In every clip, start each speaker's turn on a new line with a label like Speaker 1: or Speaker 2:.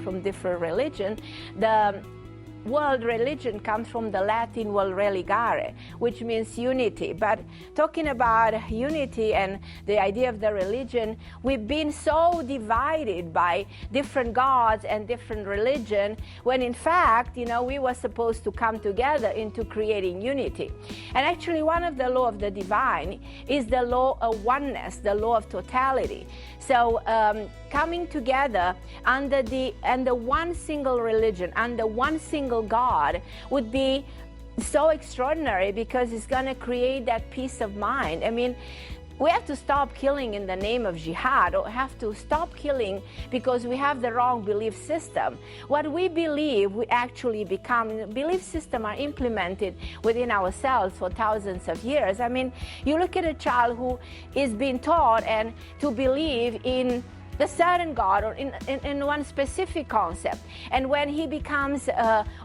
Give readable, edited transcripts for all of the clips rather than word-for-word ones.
Speaker 1: From different religion. The word religion comes from the Latin word religare, which means unity. But talking about unity and the idea of the religion, we've been so divided by different gods and different religion, when in fact, you know, we were supposed to come together into creating unity. And actually one of the law of the divine is the law of oneness, the law of totality. So coming together under one single religion, under one single God, would be so extraordinary, because it's going to create that peace of mind. I mean, we have to stop killing in the name of jihad, or have to stop killing because we have the wrong belief system. What we believe, we actually become. Belief systems are implemented within ourselves for thousands of years. I mean, you look at a child who is being taught and to believe in the certain God, or in one specific concept. And when he becomes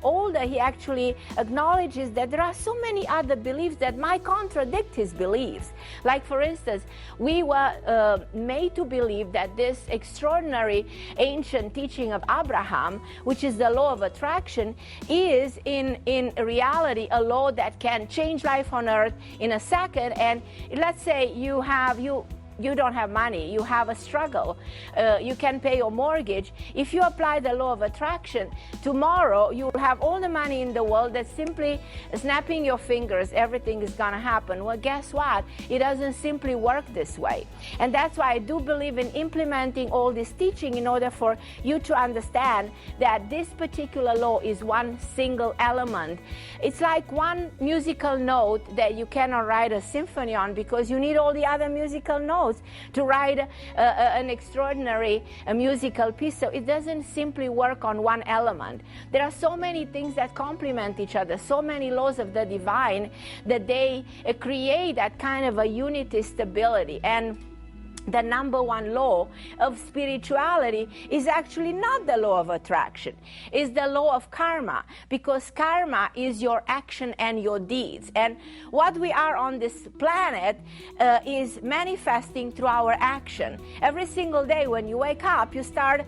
Speaker 1: older, he actually acknowledges that there are so many other beliefs that might contradict his beliefs. Like, for instance, we were made to believe that this extraordinary ancient teaching of Abraham, which is the law of attraction, is in reality a law that can change life on earth in a second. And let's say you don't have money, you have a struggle, you can pay your mortgage. If you apply the law of attraction, tomorrow you will have all the money in the world, that simply snapping your fingers, everything is going to happen. Well, guess what? It doesn't simply work this way. And that's why I do believe in implementing all this teaching in order for you to understand that this particular law is one single element. It's like one musical note that you cannot write a symphony on, because you need all the other musical notes to write an extraordinary musical piece. So it doesn't simply work on one element. There are so many things that complement each other, so many laws of the divine, that they create that kind of a unity, stability. And the number one law of spirituality is actually not the law of attraction. It's the law of karma, because karma is your action and your deeds. And what we are on this planet is manifesting through our action. Every single day when you wake up, you start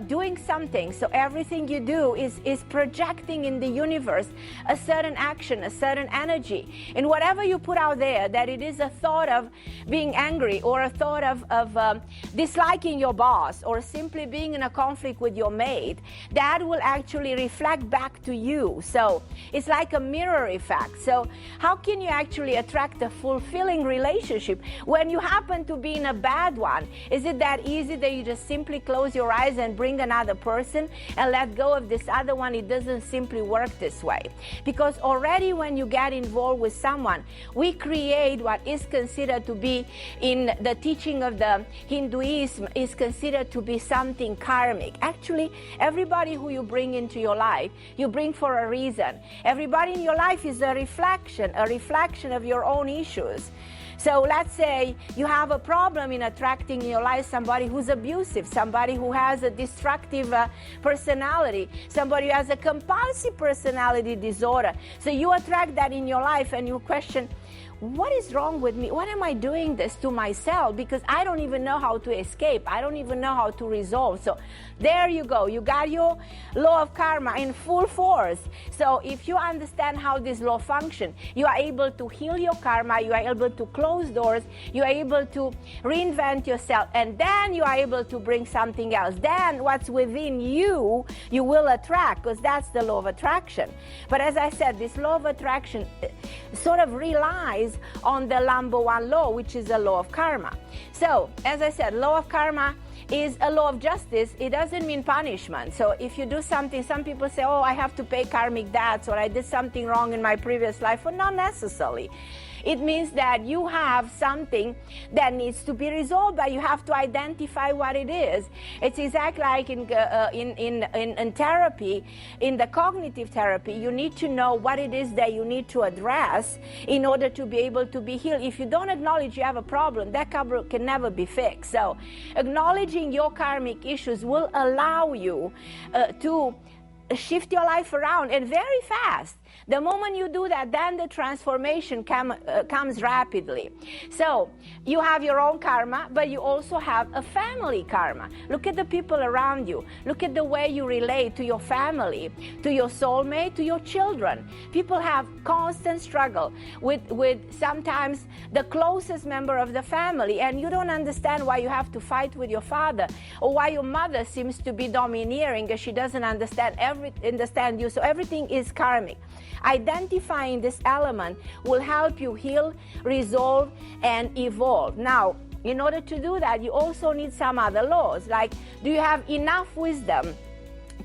Speaker 1: doing something. So everything you do is projecting in the universe a certain action, a certain energy. And whatever you put out there, that it is a thought of being angry, or a thought of disliking your boss, or simply being in a conflict with your mate, that will actually reflect back to you. So it's like a mirror effect. So how can you actually attract a fulfilling relationship when you happen to be in a bad one? Is it that easy that you just simply close your eyes and bring another person and let go of this other one? It doesn't simply work this way, because already when you get involved with someone, we create what is considered to be, in the teaching of the Hinduism, is considered to be something karmic. Actually, everybody who you bring into your life, you bring for a reason. Everybody in your life is a reflection of your own issues. So let's say you have a problem in attracting in your life somebody who's abusive, somebody who has a destructive personality, somebody who has a compulsive personality disorder. So you attract that in your life, and you question, what is wrong with me? What am I doing this to myself? Because I don't even know how to escape. I don't even know how to resolve. So there you go. You got your law of karma in full force. So if you understand how this law functions, you are able to heal your karma. You are able to close doors. You are able to reinvent yourself. And then you are able to bring something else. Then what's within you, you will attract, because that's the law of attraction. But as I said, this law of attraction sort of relies on the number one law, which is the law of karma. So, as I said, law of karma is a law of justice. It doesn't mean punishment. So if you do something, some people say, oh, I have to pay karmic debts, or I did something wrong in my previous life. Well, not necessarily. It means that you have something that needs to be resolved, but you have to identify what it is. It's exactly like in therapy, in the cognitive therapy, you need to know what it is that you need to address in order to be able to be healed. If you don't acknowledge you have a problem, that problem can never be fixed. So acknowledging your karmic issues will allow you to shift your life around, and very fast. The moment you do that, then the transformation comes rapidly. So you have your own karma, but you also have a family karma. Look at the people around you. Look at the way you relate to your family, to your soulmate, to your children. People have constant struggle with sometimes the closest member of the family, and you don't understand why you have to fight with your father, or why your mother seems to be domineering because she doesn't understand you. So everything is karmic. Identifying this element will help you heal, resolve, and evolve. Now, in order to do that, you also need some other laws, like, do you have enough wisdom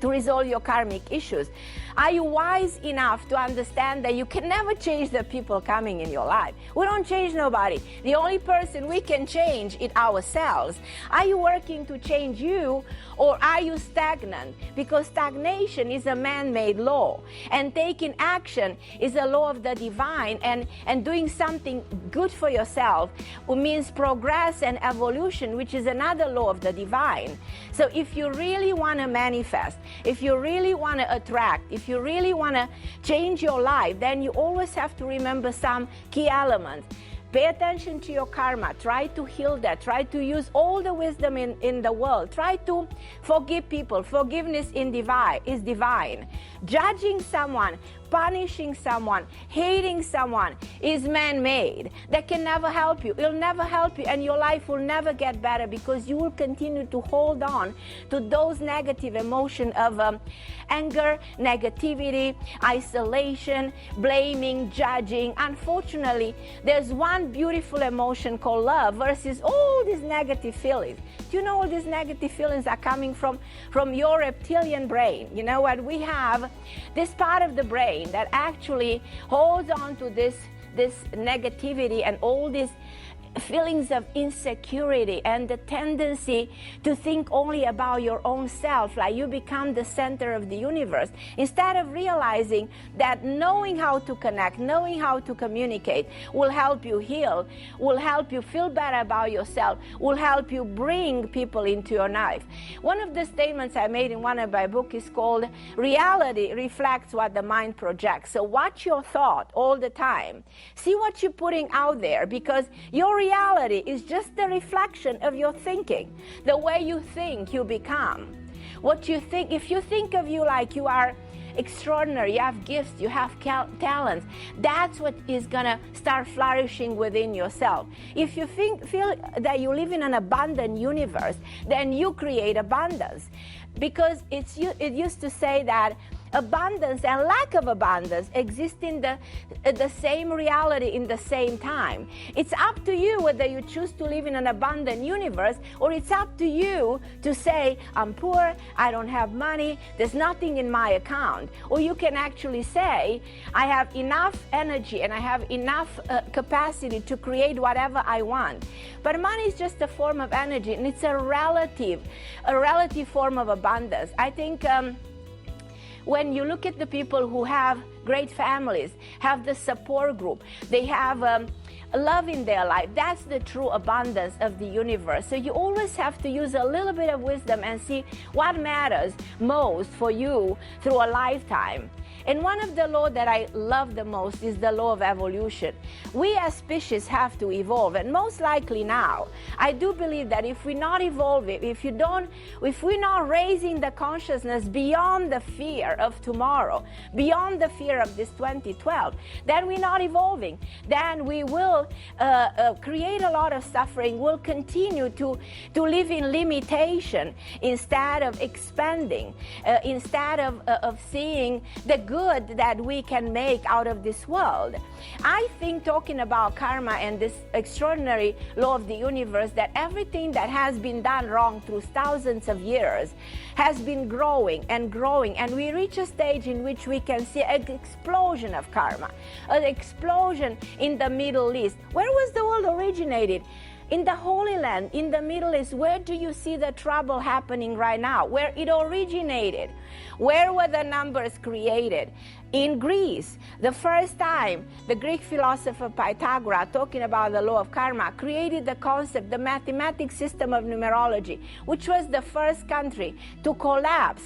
Speaker 1: to resolve your karmic issues? Are you wise enough to understand that you can never change the people coming in your life? We don't change nobody. The only person we can change is ourselves. Are you working to change you, or are you stagnant? Because stagnation is a man-made law, and taking action is a law of the divine, and doing something good for yourself means progress and evolution, which is another law of the divine. So if you really want to manifest, if you really want to attract, if you really want to change your life, then you always have to remember some key elements. Pay attention to your karma. Try to heal that. Try to use all the wisdom in the world. Try to forgive people. Forgiveness is divine. Judging someone, punishing someone, hating someone is man-made. That can never help you. It'll never help you, and your life will never get better, because you will continue to hold on to those negative emotions of anger, negativity, isolation, blaming, judging. Unfortunately, there's one beautiful emotion called love versus all these negative feelings. Do you know all these negative feelings are coming from your reptilian brain? You know what? We have this part of the brain that actually holds on to this negativity and all these feelings of insecurity, and the tendency to think only about your own self, like you become the center of the universe, instead of realizing that knowing how to connect, knowing how to communicate will help you heal, will help you feel better about yourself, will help you bring people into your life. One of the statements I made in one of my books is called "Reality reflects what the mind projects." So watch your thought all the time. See what you're putting out there, because your reality is just the reflection of your thinking. The way you think, you become. What you think, if you think of you like you are extraordinary, you have gifts, you have talents, that's what is gonna start flourishing within yourself. If you feel that you live in an abundant universe, then you create abundance. Because it used to say that abundance and lack of abundance exist in the same reality in the same time. It's up to you whether you choose to live in an abundant universe, or it's up to you to say, I'm poor, I don't have money, there's nothing in my account. Or you can actually say, I have enough energy and I have enough capacity to create whatever I want. But money is just a form of energy, and it's a relative form of abundance. I think when you look at the people who have great families, have the support group, they have love in their life, that's the true abundance of the universe. So you always have to use a little bit of wisdom and see what matters most for you through a lifetime. And one of the laws that I love the most is the law of evolution. We as species have to evolve, and most likely now, I do believe that if we're not evolving, if we're not raising the consciousness beyond the fear of tomorrow, beyond the fear of this 2012, then we're not evolving. Then we will create a lot of suffering. We'll continue to live in limitation instead of expanding, instead of seeing the good that we can make out of this world. I think, talking about karma and this extraordinary law of the universe, that everything that has been done wrong through thousands of years has been growing and growing, and we reach a stage in which we can see an explosion of karma, an explosion in the Middle East. Where was the world originated? In the Holy Land, in the Middle East, where do you see the trouble happening right now? Where it originated? Where were the numbers created? In Greece, the first time the Greek philosopher Pythagoras, talking about the law of karma, created the concept, the mathematic system of numerology, which was the first country to collapse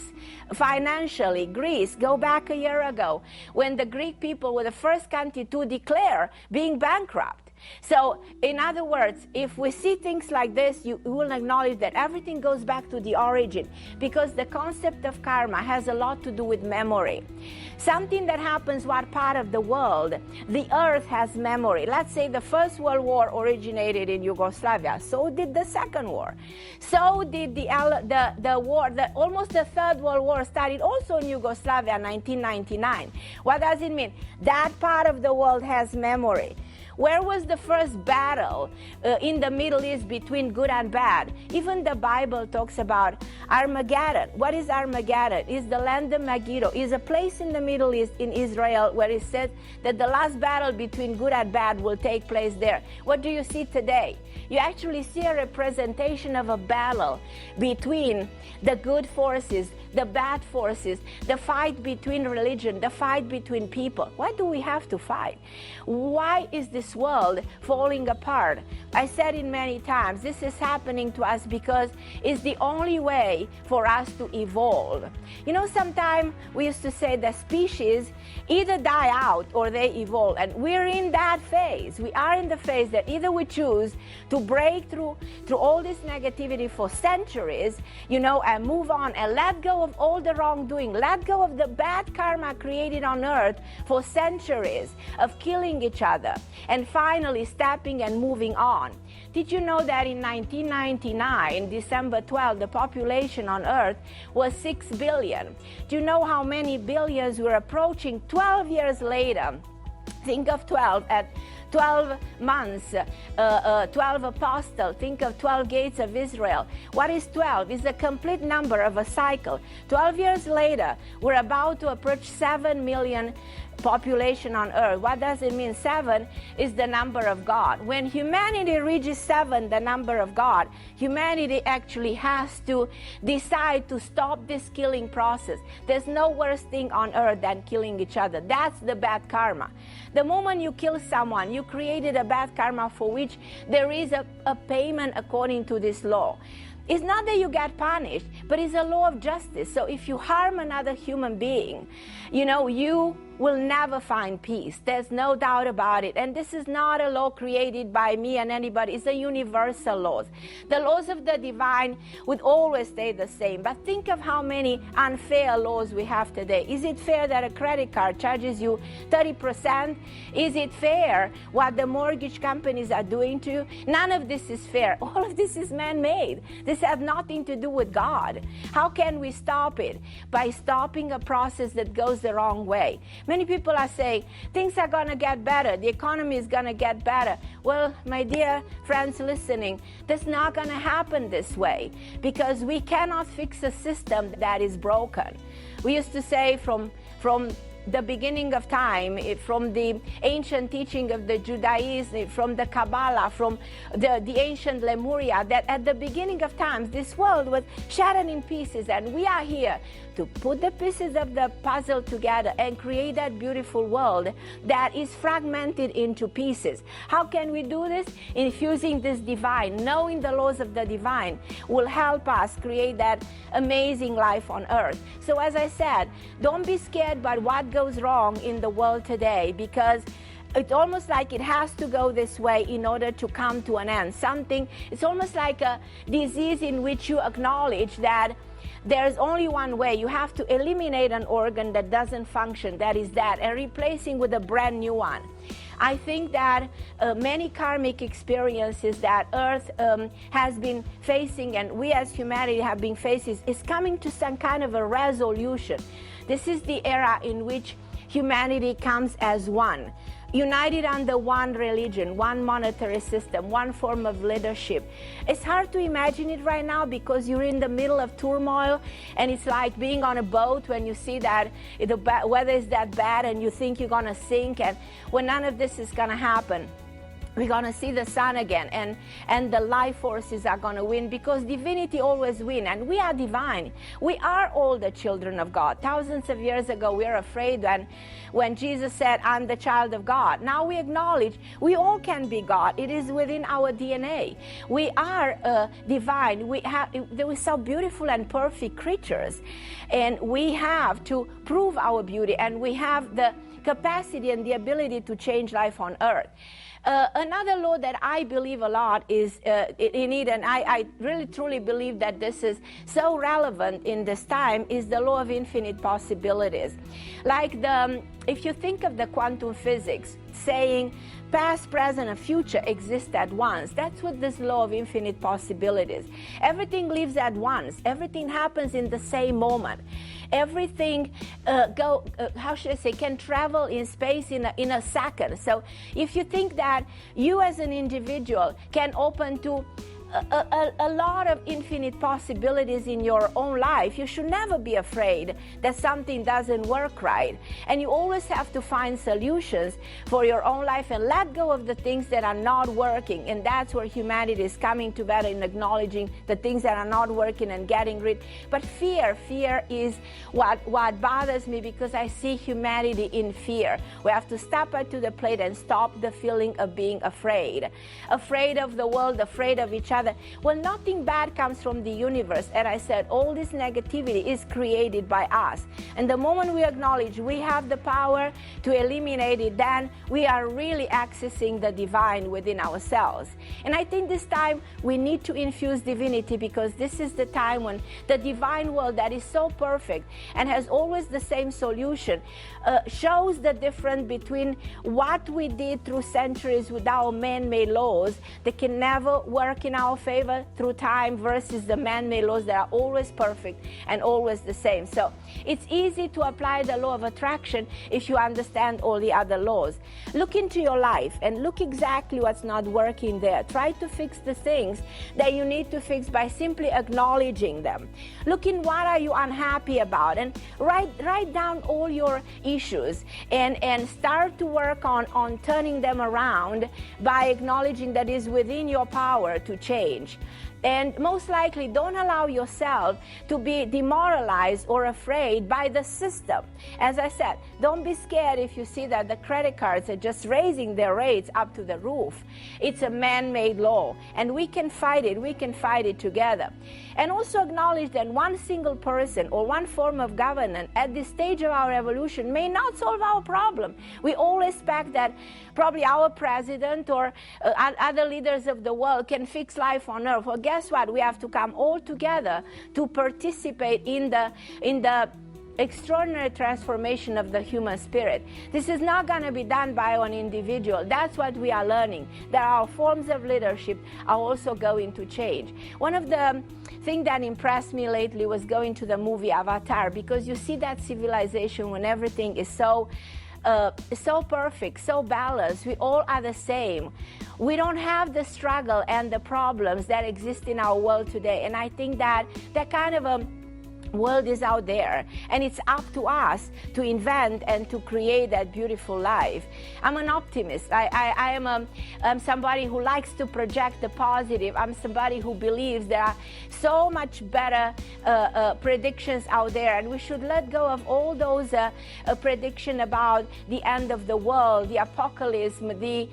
Speaker 1: financially. Greece, go back a year ago, when the Greek people were the first country to declare being bankrupt. So, in other words, if we see things like this, you will acknowledge that everything goes back to the origin, because the concept of karma has a lot to do with memory. Something that happens what part of the world, the earth has memory. Let's say the First World War originated in Yugoslavia. So did the Second War. So did the war, almost the Third World War started also in Yugoslavia, 1999. What does it mean? That part of the world has memory. Where was the first battle in the Middle East between good and bad? Even the Bible talks about Armageddon. What is Armageddon? It's the land of Megiddo. It's a place in the Middle East, in Israel, where it says that the last battle between good and bad will take place there. What do you see today? You actually see a representation of a battle between the good forces, the bad forces, the fight between religion, the fight between people. Why do we have to fight? Why is this world falling apart? I said it many times, this is happening to us because it's the only way for us to evolve. You know, sometimes we used to say that species either die out or they evolve, and we're in that phase. We are in the phase that either we choose to break through all this negativity for centuries, you know, and move on and let go of all the wrongdoing, let go of the bad karma created on earth for centuries of killing each other, and finally stepping and moving on. Did you know that in 1999, December 12, the population on earth was 6 billion? Do you know how many billions we're approaching 12 years later? Think of 12 at 12 months, 12 apostles. Think of 12 gates of Israel. What is 12? It's a complete number of a cycle. 12 years later, we're about to approach 7 million population on earth. What does it mean? 7 is the number of God. When humanity reaches 7, the number of God, humanity actually has to decide to stop this killing process. There's no worse thing on earth than killing each other. That's the bad karma. The moment you kill someone, you created a bad karma for which there is a payment according to this law. It's not that you get punished, but it's a law of justice. So if you harm another human being, you know, you will never find peace. There's no doubt about it. And this is not a law created by me and anybody. It's a universal law. The laws of the divine would always stay the same. But think of how many unfair laws we have today. Is it fair that a credit card charges you 30%? Is it fair what the mortgage companies are doing to you? None of this is fair. All of this is man-made. This has nothing to do with God. How can we stop it? By stopping a process that goes the wrong way. Many people are saying, things are going to get better. The economy is going to get better. Well, my dear friends listening, that's not going to happen this way, because we cannot fix a system that is broken. We used to say from the beginning of time, from the ancient teaching of the Judaism, from the Kabbalah, from the ancient Lemuria, that at the beginning of times, this world was shattered in pieces, and we are here to put the pieces of the puzzle together and create that beautiful world that is fragmented into pieces. How can we do this? Infusing this divine, knowing the laws of the divine will help us create that amazing life on earth. So as I said, don't be scared by what goes wrong in the world today, because it's almost like it has to go this way in order to come to an end. It's almost like a disease in which you acknowledge that there's only one way. You have to eliminate an organ that doesn't function, that is that, and replacing with a brand new one. I think that many karmic experiences that Earth has been facing, and we as humanity have been facing, is coming to some kind of a resolution. This is the era in which humanity comes as one, united under one religion, one monetary system, one form of leadership. It's hard to imagine it right now because you're in the middle of turmoil, and it's like being on a boat when you see that the weather is that bad and you think you're going to sink, and when none of this is going to happen. we're going to see the sun again, and the life forces are going to win, because divinity always wins, and we are divine. We are all the children of God. Thousands of years ago, we were afraid when Jesus said, I'm the child of God. Now we acknowledge we all can be God. It is within our DNA. We are divine. We're so beautiful and perfect creatures, and we have to prove our beauty, and we have the capacity and the ability to change life on earth. Another law that I believe a lot is in it, and I really truly believe that this is so relevant in this time, is the law of infinite possibilities. Like if you think of the quantum physics saying past, present, and future exist at once, that's what this law of infinite possibilities. Everything lives at once. Everything happens in the same moment. Everything can travel in space in a second. So if you think that you as an individual can open to a lot of infinite possibilities in your own life, you should never be afraid that something doesn't work right. And you always have to find solutions for your own life and let go of the things that are not working. And that's where humanity is coming together in acknowledging the things that are not working and getting rid. But fear is what bothers me, because I see humanity in fear. We have to step up to the plate and stop the feeling of being afraid of the world, afraid of each other. Well, nothing bad comes from the universe. And I said, all this negativity is created by us. And the moment we acknowledge we have the power to eliminate it, then we are really accessing the divine within ourselves. And I think this time we need to infuse divinity, because this is the time when the divine world that is so perfect and has always the same solution shows the difference between what we did through centuries with our man-made laws that can never work in our favor through time, versus the man-made laws that are always perfect and always the same. So it's easy to apply the law of attraction if you understand all the other laws. Look into your life and look exactly what's not working there. Try to fix the things that you need to fix by simply acknowledging them. Look in what are you unhappy about, and write down all your issues and start to work on turning them around by acknowledging that it's within your power to change. And most likely, don't allow yourself to be demoralized or afraid by the system. As I said, don't be scared if you see that the credit cards are just raising their rates up to the roof. It's a man-made law, and we can fight it. We can fight it together. And also acknowledge that one single person or one form of governance at this stage of our evolution may not solve our problem. We all expect that probably our president or other leaders of the world can fix life on earth. Well, guess what? We have to come all together to participate in the extraordinary transformation of the human spirit. This is not going to be done by an individual. That's what we are learning. That our forms of leadership are also going to change. One of the things that impressed me lately was going to the movie Avatar, because you see that civilization when everything is so perfect, so balanced. We all are the same. We don't have the struggle and the problems that exist in our world today. And I think that kind of a world is out there, and it's up to us to invent and to create that beautiful life. I'm an optimist. I'm somebody who likes to project the positive. I'm somebody who believes there are so much better predictions out there, and we should let go of all those predictions about the end of the world, the apocalypse, the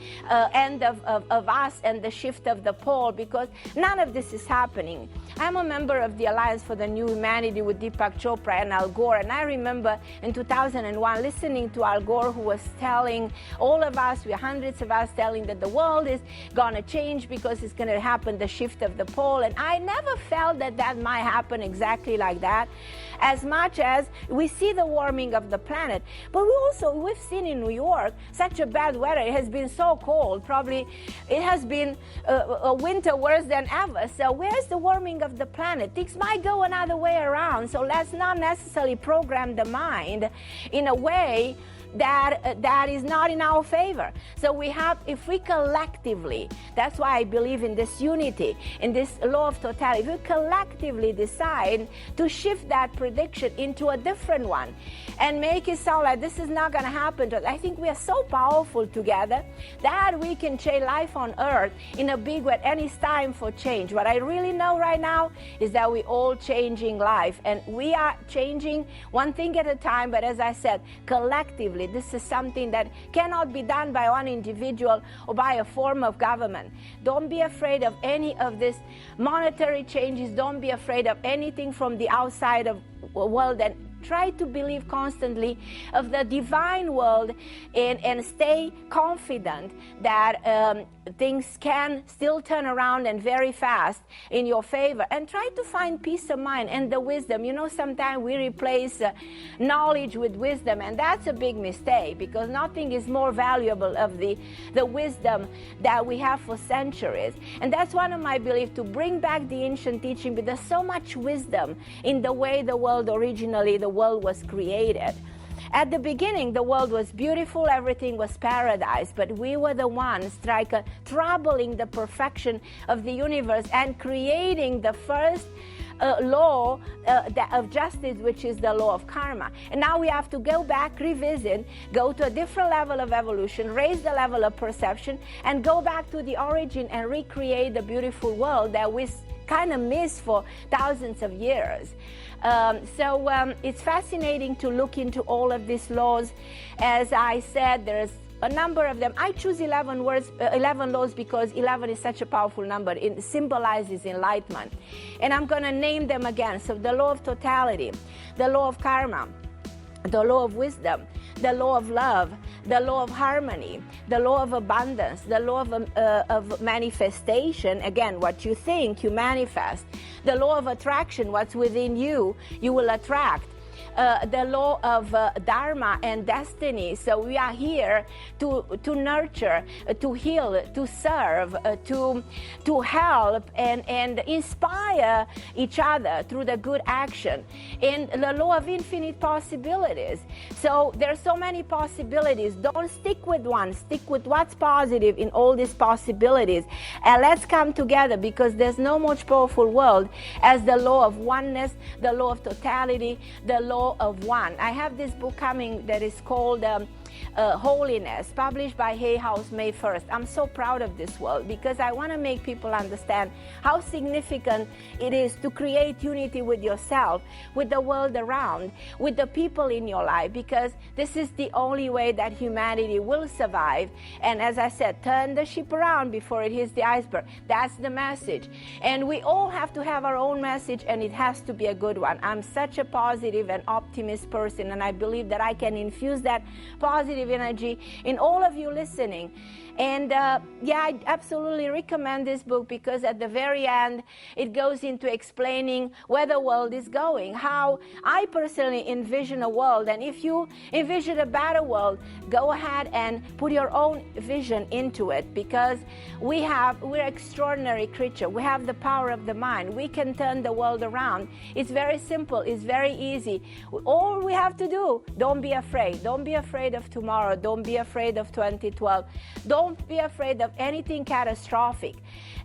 Speaker 1: end of us, and the shift of the pole, because none of this is happening. I'm a member of the Alliance for the New Humanity with Deepak Chopra and Al Gore, and I remember in 2001 listening to Al Gore, who was telling all of us, hundreds of us, telling that the world is going to change because it's going to happen, the shift of the pole. And I never felt that might happen exactly like that, as much as we see the warming of the planet. But we've seen in New York such a bad weather. It has been so cold. Probably it has been a winter worse than ever. So where's the warming of the planet? Things might go another way around. So let's not necessarily program the mind in a way that is not in our favor. So we have, if we collectively, that's why I believe in this unity, in this law of totality, if we collectively decide to shift that prediction into a different one and make it sound like this is not going to happen to us, I think we are so powerful together that we can change life on earth in a big way, and it's time for change. What I really know right now is that we're all changing life, and we are changing one thing at a time, but as I said, collectively, this is something that cannot be done by one individual or by a form of government. Don't be afraid of any of these monetary changes. Don't be afraid of anything from the outside of the world, and try to believe constantly of the divine world, and stay confident that things can still turn around and very fast in your favor, and try to find peace of mind and the wisdom. You know, sometimes we replace knowledge with wisdom, and that's a big mistake, because nothing is more valuable of the wisdom that we have for centuries. And that's one of my beliefs, to bring back the ancient teaching, but there's so much wisdom in the way the world originally, the world was created. At the beginning, the world was beautiful, everything was paradise, but we were the ones troubling the perfection of the universe and creating the first law of justice, which is the law of karma. And now we have to go back, revisit, go to a different level of evolution, raise the level of perception, and go back to the origin and recreate the beautiful world that we kind of missed for thousands of years. So it's fascinating to look into all of these laws. As I said, there's a number of them. I choose 11 laws because 11 is such a powerful number. It symbolizes enlightenment. And I'm going to name them again. So the law of totality, the law of karma, the law of wisdom, the law of love, the law of harmony, the law of abundance, the law of manifestation. Again, what you think, you manifest. The law of attraction, what's within you, you will attract. The law of dharma and destiny. So we are here to nurture, to heal, to serve, to help and inspire each other through the good action. And the law of infinite possibilities. So there are so many possibilities. Don't stick with one. Stick with what's positive in all these possibilities. And let's come together, because there's no much powerful world as the law of oneness, the law of totality, the law of one. I have this book coming that is called Holiness, published by Hay House May 1st. I'm so proud of this world, because I want to make people understand how significant it is to create unity with yourself, with the world around, with the people in your life, because this is the only way that humanity will survive. And as I said, turn the ship around before it hits the iceberg. That's the message. And we all have to have our own message, and it has to be a good one. I'm such a positive and optimist person, and I believe that I can infuse that positive energy in all of you listening. And yeah, I absolutely recommend this book, because at the very end, it goes into explaining where the world is going, how I personally envision a world. And if you envision a better world, go ahead and put your own vision into it, because we're extraordinary creature. We have the power of the mind. We can turn the world around. It's very simple. It's very easy. All we have to do, don't be afraid. Don't be afraid of tomorrow. Don't be afraid of 2012. Don't be afraid of anything catastrophic.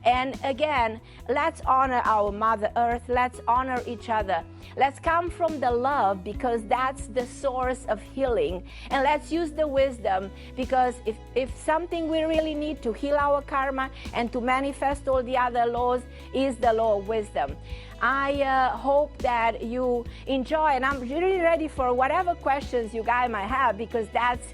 Speaker 1: And again, let's honor our Mother Earth. Let's honor each other. Let's come from the love, because that's the source of healing. And let's use the wisdom, because if something we really need to heal our karma and to manifest all the other laws is the law of wisdom. I hope that you enjoy, and I'm really ready for whatever questions you guys might have, because that's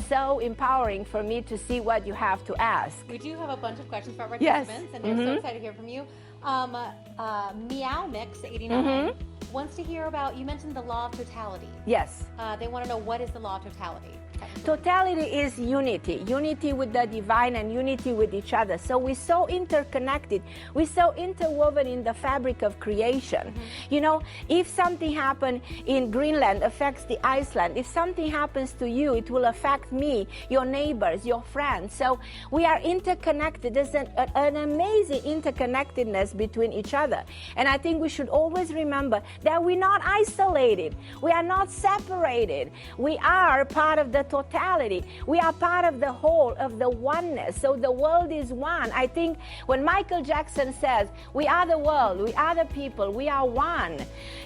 Speaker 1: so empowering for me to see what you have to ask.
Speaker 2: We do have a bunch of questions for our participants, and we're so excited to hear from you. Meow Mix 89 wants to hear about, you mentioned the law of totality.
Speaker 1: Yes.
Speaker 2: They want to know, what is the law of totality?
Speaker 1: Totality is unity, unity with the divine and unity with each other. So we're so interconnected, we're so interwoven in the fabric of creation. You know, if something happened in Greenland affects the Iceland, if something happens to you, it will affect me, your neighbors, your friends. So we are interconnected. There's an amazing interconnectedness between each other. And I think we should always remember that we're not isolated. We are not separated. We are part of the totality. We are part of the whole, of the oneness. So the world is one. I think when Michael Jackson says, we are the world, we are the people, we are one,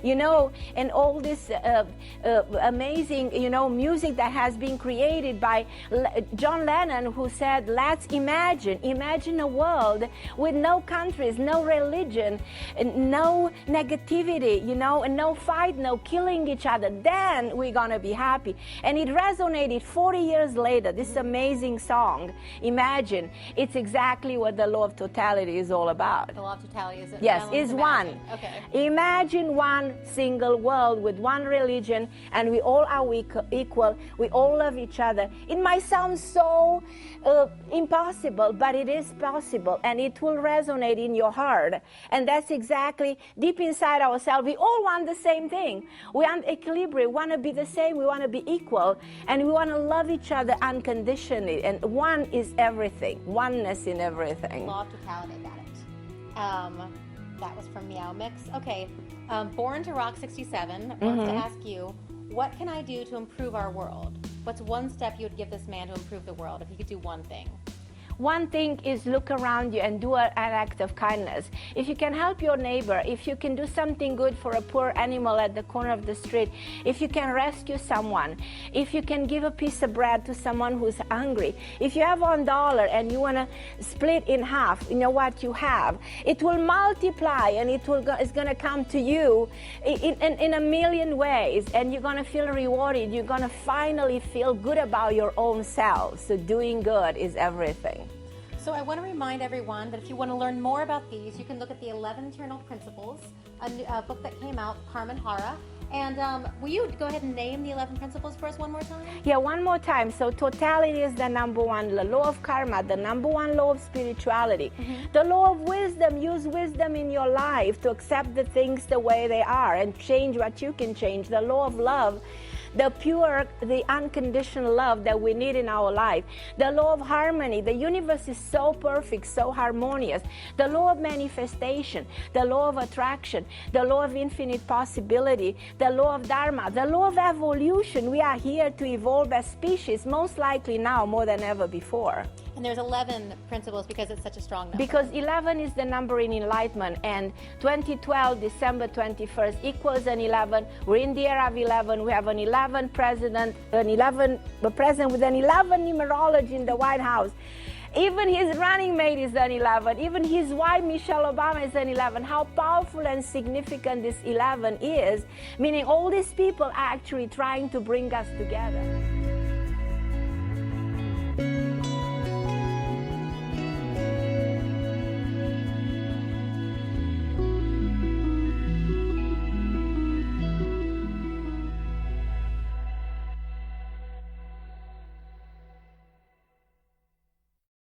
Speaker 1: and all this amazing, music that has been created by John Lennon, who said, let's imagine a world with no countries, no religion, no negativity, and no fight, no killing each other. Then we're going to be happy. And it resonated 40 years later, this amazing song, Imagine. It's exactly what the law of totality is all about.
Speaker 2: The law of totality is
Speaker 1: is one.
Speaker 2: Okay.
Speaker 1: Imagine one single world with one religion, and we all are equal. We all love each other. It might sound so impossible, but it is possible, and it will resonate in your heart. And that's exactly deep inside ourselves. We all want the same thing. We want equilibrium. We want to be the same. We want to be equal, and we want to love each other unconditionally. And one is everything. Oneness in everything.
Speaker 2: Law of totality. Got it. That was from Meow Mix. Okay. Born to Rock 67 wants to ask you, what can I do to improve our world? What's one step you would give this man to improve the world if you could do one thing?
Speaker 1: One thing is look around you and do an act of kindness. If you can help your neighbor, if you can do something good for a poor animal at the corner of the street, if you can rescue someone, if you can give a piece of bread to someone who's hungry, if you have $1 and you want to split in half, what you have, it will multiply, and it's going to come to you in a million ways, and you're going to feel rewarded. You're going to finally feel good about your own self. So doing good is everything.
Speaker 2: So I want to remind everyone that if you want to learn more about these, you can look at the 11 Internal Principles, a book that came out, Carmen Harra. And will you go ahead and name the 11 principles for us one more time?
Speaker 1: Yeah, one more time. So totality is the number one, the law of karma, the number one law of spirituality. The law of wisdom, use wisdom in your life to accept the things the way they are and change what you can change. The law of love, the pure, the unconditional love that we need in our life. The law of harmony. The universe is so perfect, so harmonious. The law of manifestation. The law of attraction. The law of infinite possibility. The law of dharma. The law of evolution. We are here to evolve as species, most likely now more than ever before.
Speaker 2: And there's 11 principles because it's such a strong number.
Speaker 1: Because 11 is the number in enlightenment, and 2012, December 21st, equals an 11. We're in the era of 11. We have an 11 president, a president with an 11 numerology in the White House. Even his running mate is an 11. Even his wife, Michelle Obama, is an 11. How powerful and significant this 11 is, meaning all these people are actually trying to bring us together.